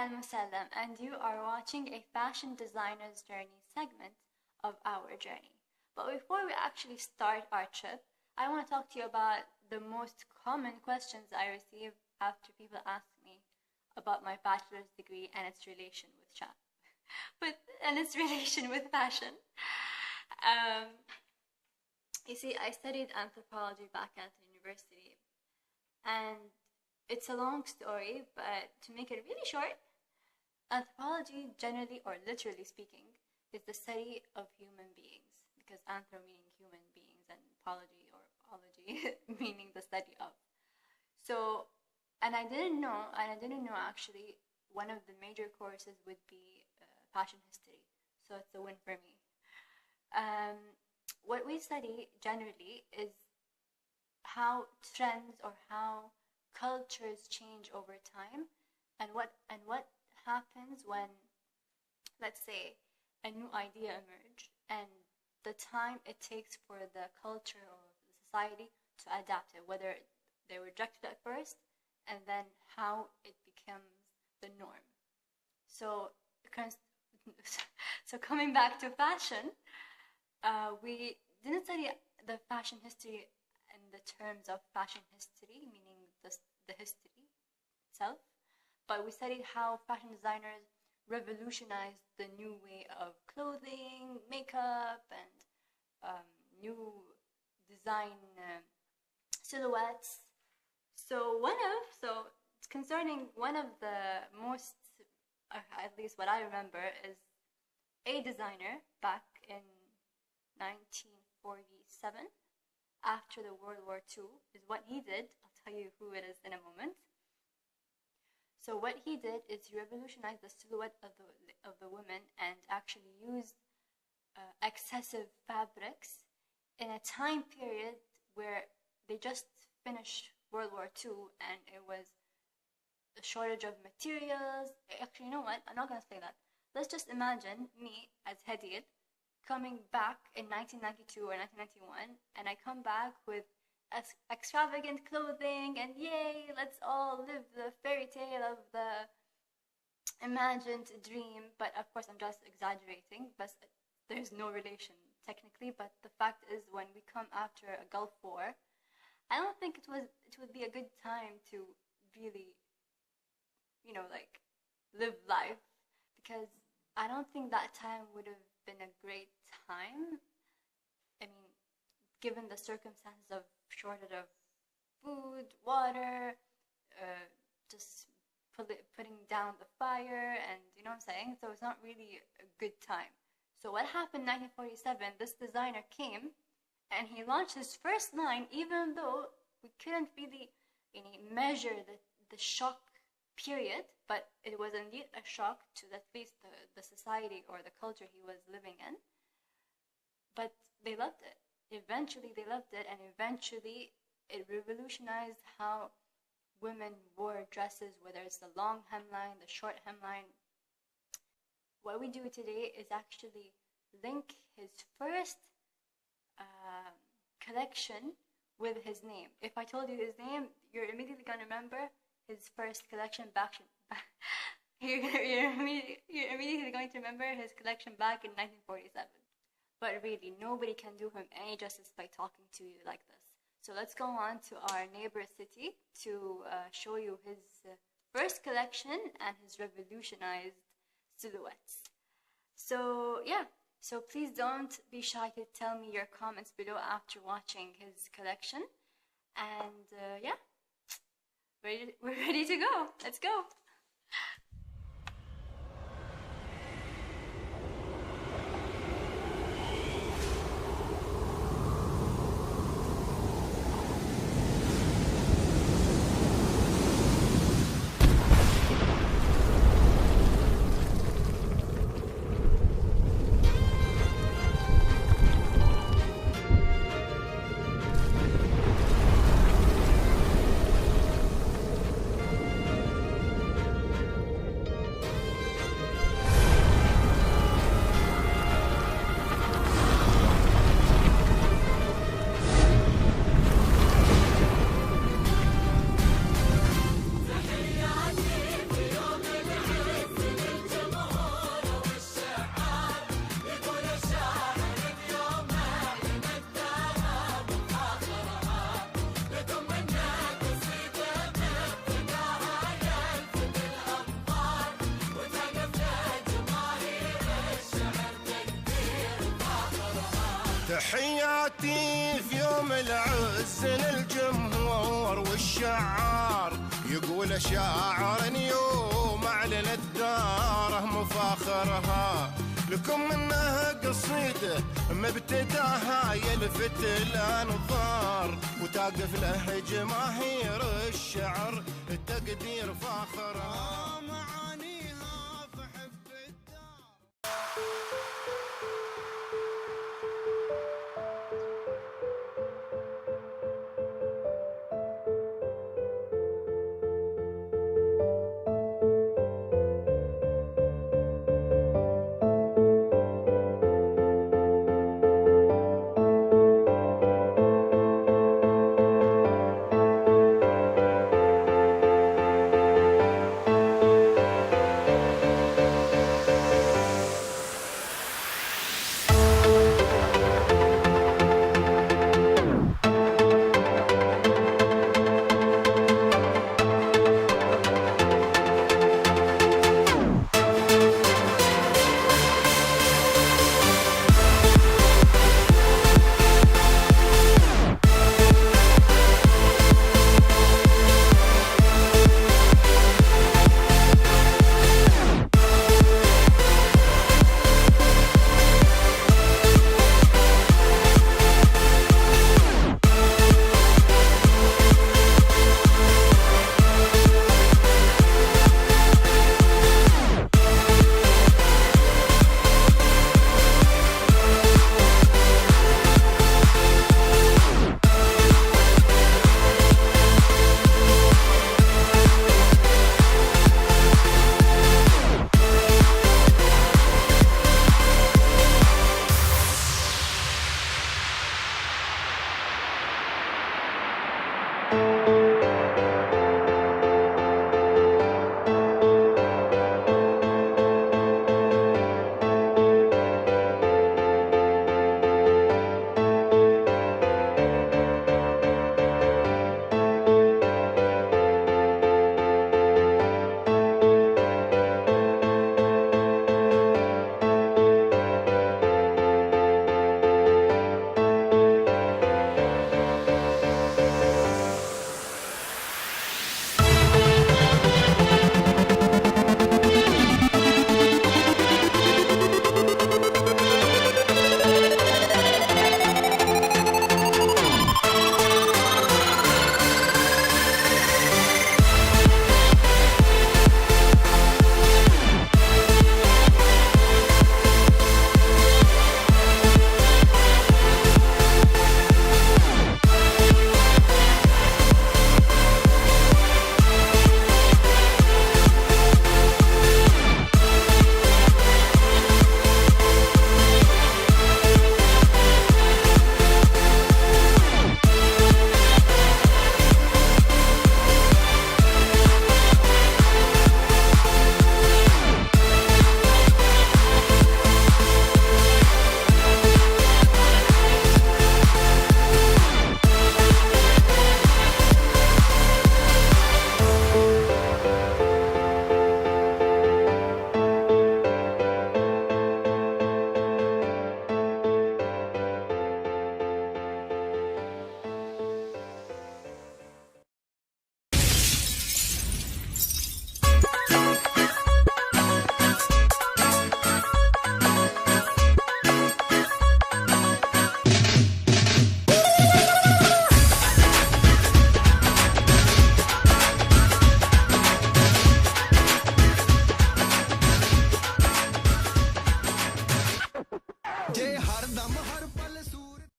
Al Musallam, and you are watching a fashion designer's journey segment of our journey. But before we actually start our trip, I want to talk to you about the most common questions I receive after people ask me about my bachelor's degree and its relation with fashion. You see, I studied anthropology back at the university, and it's a long story, but to make it really short, anthropology, generally or literally speaking, is the study of human beings, because anthro meaning human beings and apology or ology meaning the study of. So, and I didn't know actually, one of the major courses would be fashion history, so it's a win for me. What we study generally is how trends or how cultures change over time, and what happens when, let's say, a new idea emerged, and the time it takes for the culture or the society to adapt it, whether they reject it at first, and then how it becomes the norm. So coming back to fashion, we didn't study the fashion history in the terms of fashion history, meaning the history itself, but we studied how fashion designers revolutionized the new way of clothing, makeup, and new design silhouettes. So concerning one of the most, at least what I remember, is a designer back in 1947, after the World War II, is what he did. I'll tell you who it is in a moment. So what he did is he revolutionized the silhouette of the woman and actually used excessive fabrics in a time period where they just finished World War II and it was a shortage of materials. Actually, you know what? I'm not going to say that. Let's just imagine me as Hadid coming back in 1992 or 1991, and I come back with extravagant clothing, and yay, let's all live the fairy tale of the imagined dream. But of course, I'm just exaggerating, but there's no relation technically. But the fact is, when we come after a Gulf War, I don't think it would be a good time to really, live life, because I don't think that time would have been a great time. I mean, given the circumstances of shortage of food, water, just putting down the fire, and you know what I'm saying? So it's not really a good time. So what happened in 1947, this designer came and he launched his first line, even though we couldn't really measure the shock period, but it was indeed a shock to at least the society or the culture he was living in. But they loved it. Eventually they loved it, and eventually it revolutionized how women wore dresses, whether it's the long hemline, the short hemline. What we do today is actually link his first collection with his name. If I told you his name, you're immediately going to remember his first collection back. You're immediately going to remember his collection back in 1947. But really, nobody can do him any justice by talking to you like this. So let's go on to our neighbor city to show you his first collection and his revolutionized silhouettes. So yeah, so please don't be shy to tell me your comments below after watching his collection. And yeah, we're ready to go. Let's go. تحياتي في يوم العز للجمهور والشعار، يقول شاعر يوم أعلنت داره مفاخرها، لكم منها قصيدة مبتداها يلفت الأنظار، وتقف له جماهير الشعر التقدير فاخرها.